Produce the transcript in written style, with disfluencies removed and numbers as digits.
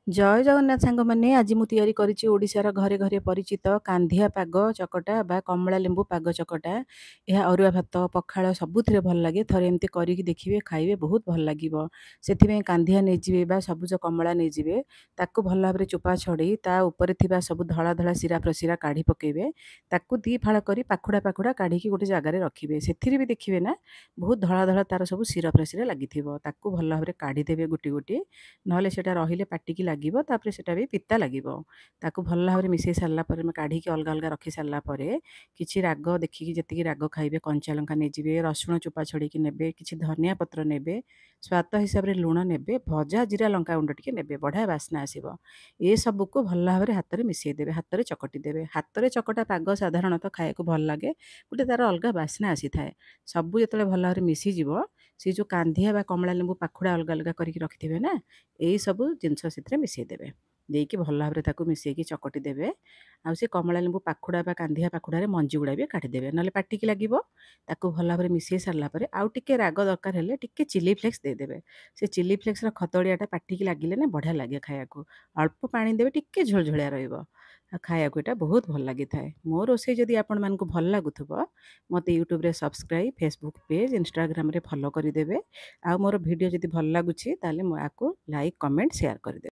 ଜୟ ଜଗନ୍ନାଥ ସାଙ୍ଗମାନେ, ଆଜି ମୁଁ ତିଆରି କରିଛି ଓଡ଼ିଶାର ଘରେ ଘରେ ପରିଚିତ କାନ୍ଧିଆ ପାଗ ଚକଟା ବା କମଳା ଲେମ୍ବୁ ପାଗ ଚକଟା। ଏହା ଅରୁଆ ଭାତ, ପଖାଳ ସବୁଥିରେ ଭଲ ଲାଗେ। ଥରେ ଏମିତି କରିକି ଦେଖିବେ, ଖାଇବେ, ବହୁତ ଭଲ ଲାଗିବ। ସେଥିପାଇଁ କାନ୍ଧିଆ ନେଇଯିବେ ବା ସବୁଜ କମଳା ନେଇଯିବେ। ତାକୁ ଭଲ ଭାବରେ ଚୋପା ଛଡ଼େଇ ତା ଉପରେ ଥିବା ସବୁ ଧଳା ଧଳା ଶିରା ପ୍ରଶିରା କାଢ଼ି ପକାଇବେ। ତାକୁ ଦୁଇ ଫାଳ କରି ପାଖୁଡ଼ା ପାଖୁଡ଼ା କାଢ଼ିକି ଗୋଟେ ଜାଗାରେ ରଖିବେ। ସେଥିରେ ବି ଦେଖିବେ ନା ବହୁତ ଧଳା ଧଳା ତାର ସବୁ ଶିରା ପ୍ରଶିରା ଲାଗିଥିବ। ତାକୁ ଭଲ ଭାବରେ କାଢ଼ିଦେବେ ଗୋଟି ଗୋଟି, ନହେଲେ ସେଇଟା ରହିଲେ ପାଟିକି ଲାଗିବ, ତାପରେ ସେଇଟା ବି ପିତା ଲାଗିବ। ତାକୁ ଭଲ ଭାବରେ ମିଶାଇ ସାରିଲା ପରେ କାଢ଼ିକି ଅଲଗା ଅଲଗା ରଖି ସାରିଲା ପରେ କିଛି ରାଗ ଦେଖିକି ଯେତିକି ରାଗ ଖାଇବେ କଞ୍ଚା ଲଙ୍କା ନେଇଯିବେ, ରସୁଣ ଚୋପା ଛଡ଼େଇକି ନେବେ, କିଛି ଧନିଆ ପତ୍ର ନେବେ, ସ୍ୱାଦ ହିସାବରେ ଲୁଣ ନେବେ, ଭଜା ଜିରା ଲଙ୍କା ଗୁଣ୍ଡ ଟିକେ ନେବେ, ବଢ଼ିଆ ବାସ୍ନା ଆସିବ। ଏସବୁକୁ ଭଲ ଭାବରେ ହାତରେ ମିଶାଇ ଦେବେ, ହାତରେ ଚକଟି ଦେବେ। ହାତରେ ଚକଟା ପାଗ ସାଧାରଣତଃ ଖାଇବାକୁ ଭଲ ଲାଗେ, ଗୋଟେ ତାର ଅଲଗା ବାସ୍ନା ଆସିଥାଏ। ସବୁ ଯେତେବେଳେ ଭଲ ଭାବରେ ମିଶିଯିବ, ସେ ଯେଉଁ କାନ୍ଧିଆ ବା କମଳା ଲେମ୍ବୁ ପାଖୁଡ଼ା ଅଲଗା ଅଲଗା କରିକି ରଖିଥିବେ ନା, ଏଇସବୁ ଜିନିଷ ସେଥିରେ ମିଶାଇ ଦେବେ। ଦେଇକି ଭଲ ଭାବରେ ତାକୁ ମିଶାଇକି ଚକଟି ଦେବେ। ଆଉ ସେ କମଳା ଲେମ୍ବୁ ପାଖୁଡ଼ା ବା କାନ୍ଧିଆ ପାଖୁଡ଼ାରେ ମଞ୍ଜି ଗୁଡ଼ା ବି କାଢ଼ିଦେବେ, ନହେଲେ ପାଟିକି ଲାଗିବ। ତାକୁ ଭଲ ଭାବରେ ମିଶାଇ ସାରିଲା ପରେ ଆଉ ଟିକେ ରାଗ ଦରକାର ହେଲେ ଟିକେ ଚିଲି ଫ୍ଲେକ୍ସ ଦେଇଦେବେ। ସେ ଚିଲି ଫ୍ଲେକ୍ସର ଖଦଡ଼ିଆଟା ପାଟିକି ଲାଗିଲେ ନା ବଢ଼ିଆ ଲାଗେ ଖାଇବାକୁ। ଅଳ୍ପ ପାଣି ଦେବେ, ଟିକେ ଝୋଳଝୋଳିଆ ରହିବ। ଆଉ ଖାଇବାକୁ ଏଇଟା ବହୁତ ଭଲ ଲାଗିଥାଏ। ମୋ ରୋଷେଇ ଯଦି ଆପଣମାନଙ୍କୁ ଭଲ ଲାଗୁଥିବ, ମୋତେ ୟୁଟ୍ୟୁବରେ ସବସ୍କ୍ରାଇବ୍, ଫେସବୁକ୍ ପେଜ୍, ଇନଷ୍ଟାଗ୍ରାମରେ ଫଲୋ କରିଦେବେ। ଆଉ ମୋର ଭିଡ଼ିଓ ଯଦି ଭଲ ଲାଗୁଛି ତାହେଲେ ମୁଁ ୟାକୁ ଲାଇକ୍, କମେଣ୍ଟ, ସେୟାର କରିଦେବେ।